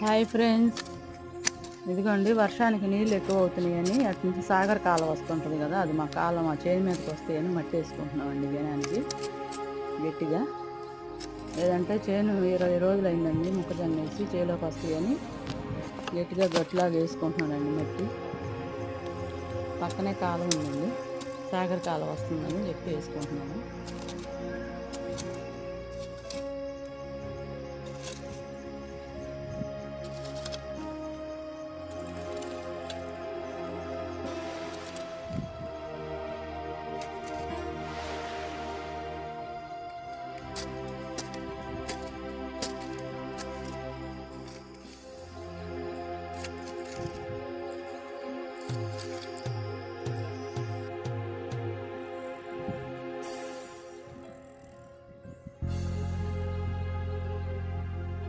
Hi friends, ఇదిగోండి వర్షానికి నీళ్ళు ఎక్కువ అవుతున్నాయని అటు నుంచి సాగర్ కాలం వస్తుంటుంది కదా, అది మా చేను మీదకి వస్తాయని మట్టి వేసుకుంటున్నామండి వేయడానికి గట్టిగా. లేదంటే చేను 20 రోజులు అయిందండి మొక్కజొన్న వేసి చేలోకి వస్తాయని గట్టిగా గట్లాగా వేసుకుంటున్నానండి మట్టి. పక్కనే కాలం ఉందండి, సాగర్ కాలం వస్తుందని చెప్పి వేసుకుంటున్నాను.